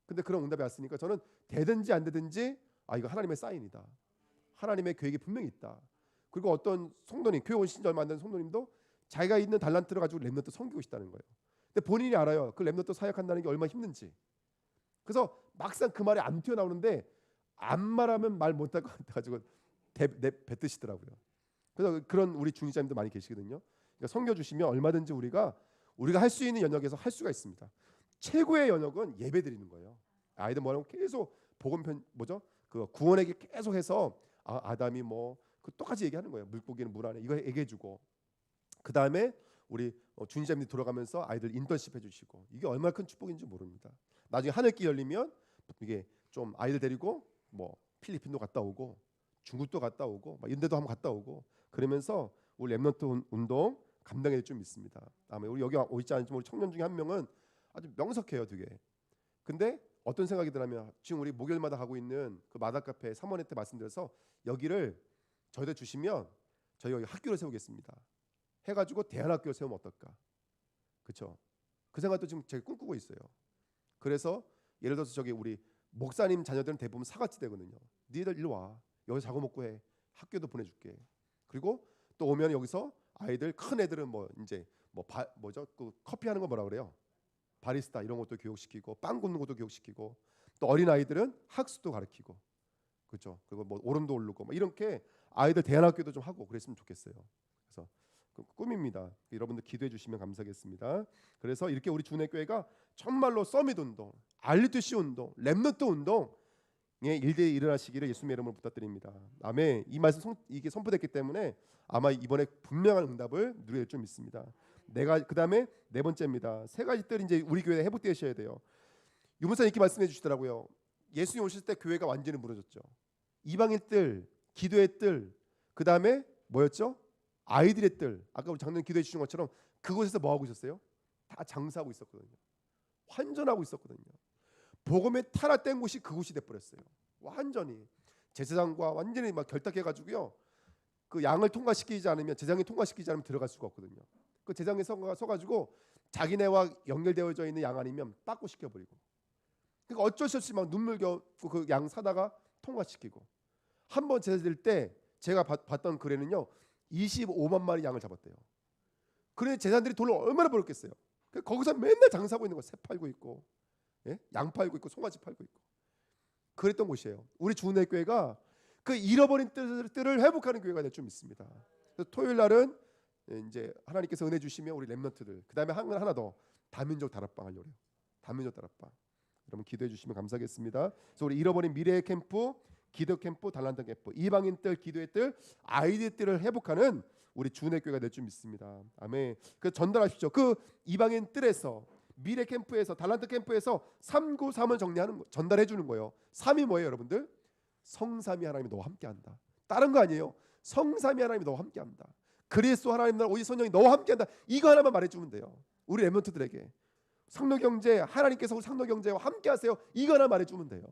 근데 그런 응답이 왔으니까 저는 되든지 안 되든지 이거 하나님의 사인이다. 하나님의 계획이 분명히 있다. 그리고 어떤 성도님, 교회 온 신지 얼마 안 된 성도님도 자기가 있는 달란트를 가지고 랩런트 섬기고 싶다는 거예요. 근데 본인이 알아요. 그 랩런트 사역한다는 게 얼마나 힘든지. 그래서 막상 그 말이 안 튀어나오는데 안 말하면 말 못할 것 같아가지고 뱉으시더라고요. 그래서 그런 우리 중직자님도 많이 계시거든요. 그러니까 섬겨주시면 얼마든지 우리가 할 수 있는 영역에서 할 수가 있습니다. 최고의 영역은 예배 드리는 거예요. 아이들 뭐라고 계속 복음 그 구원에게 계속해서 아담이 그 똑같이 얘기하는 거예요. 물고기는 물 안에 이거 얘기해주고 그 다음에 우리 중직자님들이 돌아가면서 아이들 인턴십 해주시고 이게 얼마나 큰 축복인지 모릅니다. 나중에 하늘길 열리면 이게 좀 아이들 데리고 필리핀도 갔다 오고 중국도 갔다 오고 이런 데도 한번 갔다 오고 그러면서 우리 랩런트 운동 감당해야 좀 있습니다. 아마 우리 여기 오있지 않지만 우리 청년 중에 한 명은 아주 명석해요, 되게. 근데 어떤 생각이 드냐면 지금 우리 목요일마다 하고 있는 그 마다카페 사모님 때 말씀드려서 여기를 저희들 주시면 저희가 여기 학교를 세우겠습니다. 해가지고 대안학교를 세우면 어떨까? 그렇죠? 그 생각도 지금 제가 꿈꾸고 있어요. 그래서 예를 들어서 저기 우리 목사님 자녀들은 대부분 사각지대거든요. 니들 일로 와. 여기 자고 먹고 해. 학교도 보내줄게. 그리고 또 오면 여기서 아이들 큰 애들은 그 커피 하는 거 뭐라 그래요? 바리스타 이런 것도 교육시키고 빵 굽는 것도 교육시키고 또 어린 아이들은 학습도 가르치고 그렇죠. 그리고 오름도 오르고 이렇게 아이들 대안학교도 좀 하고 그랬으면 좋겠어요. 그래서 그 꿈입니다. 여러분들 기도해 주시면 감사하겠습니다. 그래서 이렇게 우리 주내교회가 정말로 서밋 운동, 알리투시 운동, 랩런트 운동의 일대에 일어나시기를 예수님의 이름으로 부탁드립니다. 아멘. 이 말씀 이게 선포됐기 때문에 아마 이번에 분명한 응답을 누릴 줄 믿습니다. 그다음에 네 번째입니다. 세 가지 뜰 이제 우리 교회에 회복되셔야 돼요. 유목사님 이렇게 말씀해 주시더라고요. 예수님 오실 때 교회가 완전히 무너졌죠. 이방인 뜰, 기도의 뜰, 그다음에 뭐였죠? 아이들의 뜰. 아까 우리 장로님 기도해 주신 것처럼 그곳에서 뭐 하고 있었어요? 다 장사하고 있었거든요. 환전하고 있었거든요. 복음의 타락된 곳이 그곳이 돼버렸어요. 완전히 제사장과 완전히 결탁해가지고요. 그 양을 통과시키지 않으면 제사장이 통과시키지 않으면 들어갈 수가 없거든요. 그 제사장이 서가지고 자기네와 연결되어져 있는 양 아니면 빠꾸 시켜버리고. 그러니까 어쩔 수 없이 눈물 겨우고 그 양 사다가 통과시키고. 한 번 제사 드릴 때 제가 봤던 글에는요 25만 마리 양을 잡았대요. 그래 제사장들이 돈을 얼마나 벌었겠어요. 거기서 맨날 장사하고 있는 거 새 팔고 있고 양 팔고 있고 송아지 팔고 있고 그랬던 곳이에요. 우리 주은혜교회가 그 잃어버린 뜰을 회복하는 교회가 될 줄 믿습니다. 그래서 토요일 날은 이제 하나님께서 은혜 주시면 우리 랩런트들 그 다음에 하나 더 다민족 다락방 하려고 해요. 다민족 다락방 여러분 기도해 주시면 감사하겠습니다. 그래서 우리 잃어버린 미래의 캠프, 기도 캠프, 달란트 캠프, 이방인 뜰, 기도의 뜰, 아이들 뜰을 회복하는 우리 주은혜교회가 될 줄 믿습니다. 아멘. 그 전달하십시오. 그 이방인 뜰에서 미래 캠프에서 달란트 캠프에서 393을 정리하는 거, 전달해 주는 거예요. 3이 뭐예요, 여러분들? 성삼위 하나님이 너와 함께한다. 다른 거 아니에요. 성삼위 하나님이 너와 함께한다. 그리스도 하나님 나라 오직 성령이 너와 함께한다. 이거 하나만 말해주면 돼요. 우리 랩런트들에게 상노경제 하나님께서 우리 상노경제와 함께하세요. 이거 하나 말해주면 돼요.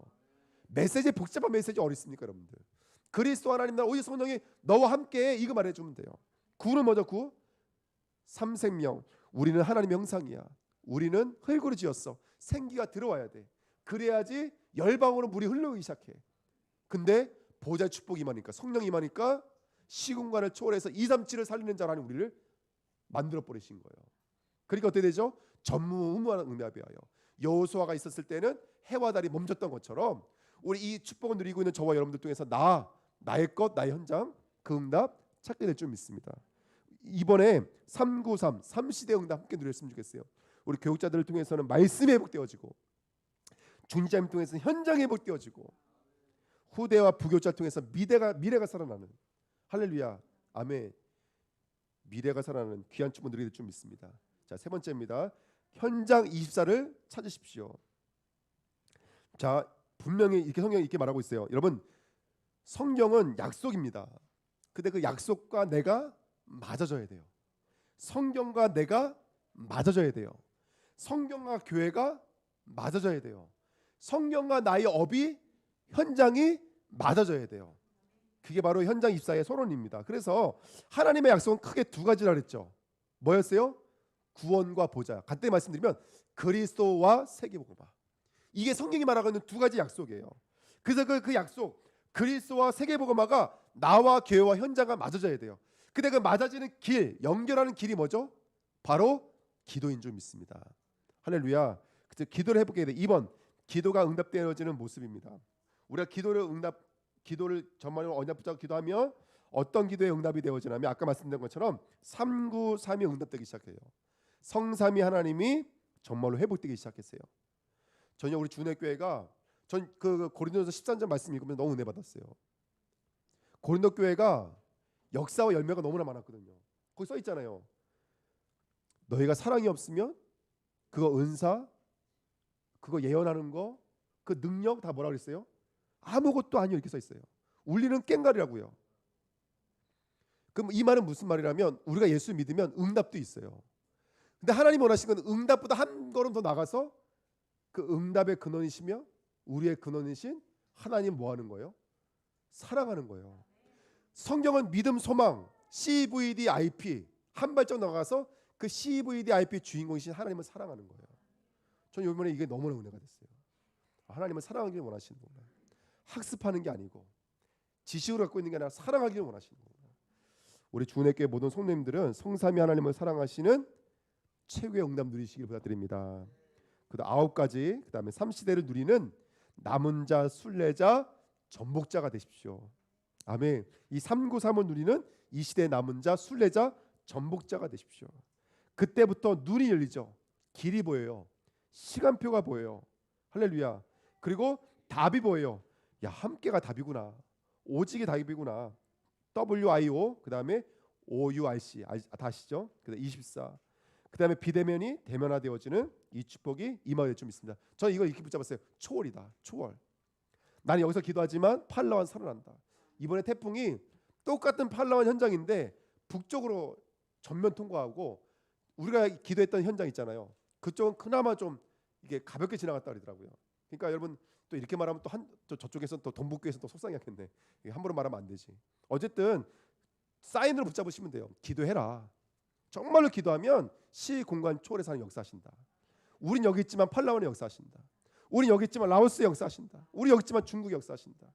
메시지 복잡한 메시지 어딨습니까, 여러분들? 그리스도 하나님 나라 오직 성령이 너와 함께해. 이거 말해주면 돼요. 구는 뭐죠? 구 삼생명. 우리는 하나님의 형상이야. 우리는 흙으로 지었어. 생기가 들어와야 돼. 그래야지 열방으로 물이 흘러오기 시작해. 근데 보좌의 축복이 임하니까 성령이 임하니까 시공간을 초월해서 237을 살리는 자라는 우리를 만들어 버리신 거예요. 그러니까 어떻게 되죠? 전무후무한 응답이에요. 여호수아가 있었을 때는 해와 달이 멈췄던 것처럼 우리 이 축복을 누리고 있는 저와 여러분들 중에서 나의 것, 나의 현장 그 응답 찾게 될 줄 믿습니다. 이번에 393 3시대 응답 함께 누렸으면 좋겠어요. 우리 교육자들을 통해서는 말씀이 회복되어지고 중직자님 통해서는 현장이 회복되어지고 후대와 부교자를 통해서 미래가 살아나는 할렐루야 아멘. 미래가 살아나는 귀한 축복 누리게 될 줄 믿습니다. 자, 세 번째입니다. 현장 24를 찾으십시오. 자, 분명히 이렇게 성경이 이렇게 말하고 있어요. 여러분, 성경은 약속입니다. 근데 그 약속과 내가 맞아져야 돼요. 성경과 내가 맞아져야 돼요. 성경과 교회가 맞아져야 돼요. 성경과 나의 업이 현장이 맞아져야 돼요. 그게 바로 현장 입사의 서론입니다. 그래서 하나님의 약속은 크게 두 가지라 그랬죠. 뭐였어요? 구원과 보좌. 간단히 말씀드리면 그리스도와 세계복음화. 이게 성경이 말하고 있는 두 가지 약속이에요. 그래서 그 약속 그리스도와 세계복음화가 나와 교회와 현장과 맞아져야 돼요. 근데 그 맞아지는 길, 연결하는 길이 뭐죠? 바로 기도인 줄 믿습니다. 할렐루야. 그래서 기도를 해보게 돼. 2번 기도가 응답되어지는 모습입니다. 우리가 기도를 정말로 언약 붙잡고 기도하면 어떤 기도의 응답이 되어지냐면 아까 말씀드린 것처럼 393이 응답되기 시작해요. 성삼위 하나님이 정말로 회복되기 시작했어요. 전혀 우리 주내교회가 전 그 고린도서 13장 말씀 읽으면 너무 은혜 받았어요. 고린도 교회가 역사와 열매가 너무나 많았거든요. 거기 써 있잖아요. 너희가 사랑이 없으면 그거 은사, 그거 예언하는 거, 그 능력 다 뭐라 그랬어요? 아무것도 아니요 이렇게 써 있어요. 울리는 꽹과리라고요. 그럼 이 말은 무슨 말이라면 우리가 예수 믿으면 응답도 있어요. 근데 하나님 원하시는 건 응답보다 한 걸음 더 나가서 그 응답의 근원이시며 우리의 근원이신 하나님 뭐 하는 거예요? 사랑하는 거예요. 성경은 믿음, 소망, CVDIP 한 발짝 나가서 그 CVDIP 주인공이신 하나님을 사랑하는 거예요. 저는 이번에 이게 너무나 은혜가 됐어요. 하나님은 사랑하기를 원하시는구나. 학습하는 게 아니고 지식으로 갖고 있는 게 아니라 사랑하기를 원하시는구나. 우리 주은혜교회 모든 성도님들은 성삼위 하나님을 사랑하시는 최고의 응답 누리시길 부탁드립니다. 그다음 9가지, 그다음에 3시대를 누리는 남은 자, 순례자, 전복자가 되십시오. 아멘. 이 393을 누리는 이 시대의 남은 자, 순례자, 전복자가 되십시오. 그때부터 눈이 열리죠. 길이 보여요. 시간표가 보여요. 할렐루야. 그리고 답이 보여요. 야, 함께가 답이구나. 오직이 답이구나. WIO 그다음에 OURC 다 아시죠? 그다음 24. 그다음에 비대면이 대면화되어지는 이 축복이 임하게 좀 있습니다. 저는 이거 이렇게 붙잡았어요. 초월이다. 초월. 나는 여기서 기도하지만 팔라완 살아난다. 이번에 태풍이 똑같은 팔라완 현장인데 북쪽으로 전면 통과하고 우리가 기도했던 현장 있잖아요. 그쪽은 그나마 좀 이게 가볍게 지나갔다 그러더라고요. 그러니까 여러분 또 이렇게 말하면 또 저쪽에서는 또 동북교에서 또 속상하겠네. 함부로 말하면 안 되지. 어쨌든 사인으로 붙잡으시면 돼요. 기도해라. 정말로 기도하면 시 공간 초월에서 하는 역사하신다. 우린 여기 있지만 팔라완의 역사하신다. 우린 여기 있지만 라오스의 역사하신다. 우리 여기 있지만 중국의 역사하신다.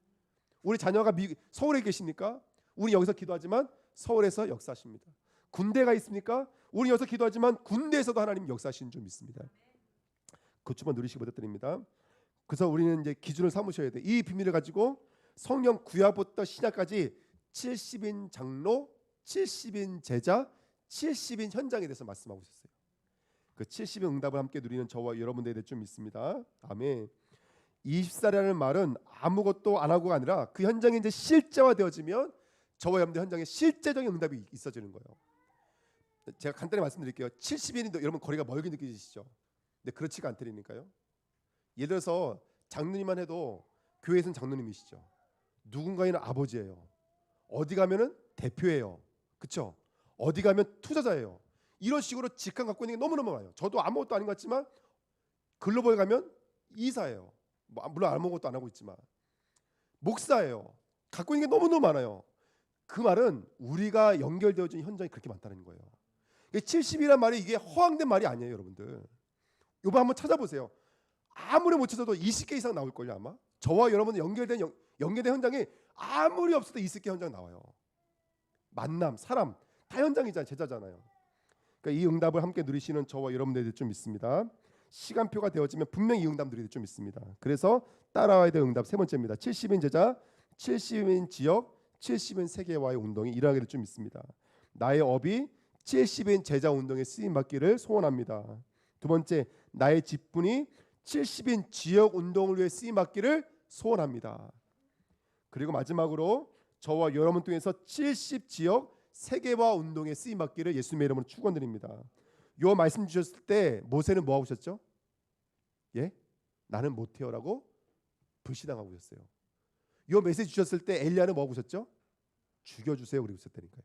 우리 자녀가 서울에 계십니까? 우리 여기서 기도하지만 서울에서 역사하십니다. 군대가 있습니까? 우리 여기서 기도하지만 군대에서도 하나님 역사하시는 줄 믿습니다. 그 주만 누리시기 부탁드립니다. 그래서 우리는 이제 기준을 삼으셔야 돼. 이 비밀을 가지고 성경 구약부터 신약까지 70인 장로, 70인 제자, 70인 현장에 대해서 말씀하고 있었어요. 그 70인 응답을 함께 누리는 저와 여러분들이 될 줄 믿습니다. 아멘. 24라는 말은 아무것도 안 하고가 아니라 그 현장이 이제 실제화되어지면 저와 여러분들 현장에 실제적인 응답이 있어지는 거예요. 제가 간단히 말씀드릴게요. 70인이 여러분 거리가 멀게 느껴지시죠? 근데 그렇지가 않다니까요. 예를 들어서 장로님만 해도 교회에서는 장로님이시죠. 누군가에는 아버지예요. 어디 가면은 대표예요. 그렇죠? 어디 가면 투자자예요. 이런 식으로 직함 갖고 있는 게 너무너무 많아요. 저도 아무것도 아닌 것 같지만 글로벌 가면 이사예요. 물론 아무것도 안 하고 있지만 목사예요. 갖고 있는 게 너무너무 많아요. 그 말은 우리가 연결되어진 현장이 그렇게 많다는 거예요. 70이란 말이 이게 허황된 말이 아니에요, 여러분들. 이거 한번 찾아보세요. 아무리 못 찾아도 20개 이상 나올 걸요 아마. 저와 여러분 연결된 현장이 아무리 없어도 20개 현장 나와요. 만남, 사람 다 현장이잖아요. 제자잖아요. 그러니까 이 응답을 함께 누리시는 저와 여러분들이 좀 있습니다. 시간표가 되어지면 분명히 이 응답 누리들 좀 있습니다. 그래서 따라와야 될 응답 세 번째입니다. 70인 제자, 70인 지역, 70인 세계와의 운동이 일어나게 될 좀 있습니다. 나의 업이 70인 제자 운동에 쓰임 받기를 소원합니다. 두 번째, 나의 직분이 70인 지역 운동을 위해 쓰임 받기를 소원합니다. 그리고 마지막으로 저와 여러분 통해서 70 지역 세계화 운동에 쓰임 받기를 예수님의 이름으로 축원드립니다. 요 말씀 주셨을 때 모세는 뭐 하고 있었죠? 예? 나는 못해요라고 불신앙하고 있었어요. 요 메시지 주셨을 때 엘리야는 뭐 하고 있었죠? 죽여주세요 그러고 있었다니까요.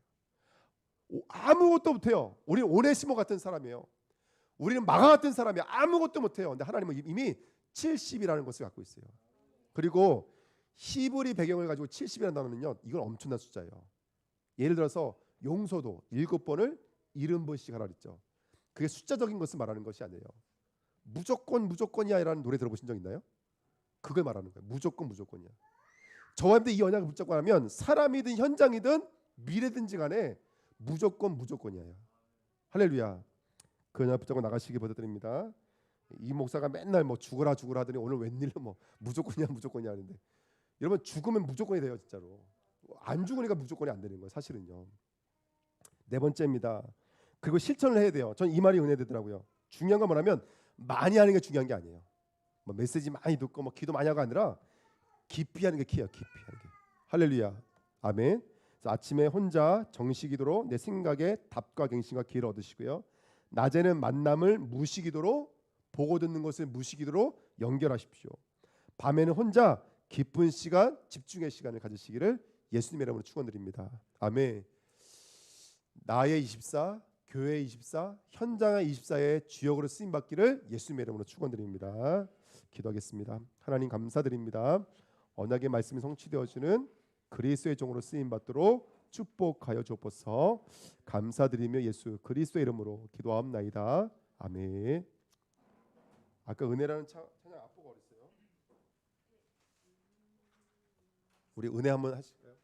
아무것도 못해요. 우리는 오네시모 같은 사람이에요. 우리는 마가 같은 사람이에요. 아무것도 못해요. 근데 하나님은 이미 70이라는 것을 갖고 있어요. 그리고 히브리 배경을 가지고 70이라는 단어는요, 이건 엄청난 숫자예요. 예를 들어서 용서도 7번을 70번씩 하라 그랬죠. 그게 숫자적인 것을 말하는 것이 아니에요. 무조건이야라는 노래 들어보신 적 있나요? 그걸 말하는 거예요. 무조건이야. 저와 함께 이 언약을 붙잡고 하면 사람이든 현장이든 미래든지 간에 무조건이에요. 할렐루야. 그 언약 붙잡고 나가시기 부탁드립니다. 이 목사가 맨날 뭐 죽어라 하더니 오늘 웬일로 뭐 무조건이야 하는데, 여러분 죽으면 무조건이 돼요 진짜로. 안 죽으니까 무조건이 안 되는 거예요 사실은요. 네 번째입니다. 그리고 실천을 해야 돼요. 전 이 말이 은혜되더라고요. 중요한 건 뭐냐면 많이 하는 게 중요한 게 아니에요. 뭐 메시지 많이 듣고 뭐 기도 많이 하고가 아니라 깊이 하는 게 키예요. 깊이 하는 게. 할렐루야. 아멘. 그래서 아침에 혼자 정식기도로 내 생각에 답과 갱신과 기회를 얻으시고요. 낮에는 만남을 무시기도로, 보고 듣는 것을 무시기도로 연결하십시오. 밤에는 혼자 기쁜 시간, 집중의 시간을 가지시기를 예수님의 이름으로 축원드립니다. 아멘. 나의 24, 교회 24, 현장의 24의 주역으로 쓰임 받기를 예수님의 이름으로 축원드립니다. 기도하겠습니다. 하나님 감사드립니다. 언약의 말씀이 성취되어지는 그리스도의 종으로 쓰임 받도록 축복하여 주옵소서. 감사드리며 예수 그리스도의 이름으로 기도하옵나이다. 아멘. 아까 은혜라는 찬양 앞보가 어딨어요? 우리 은혜 한번 하시.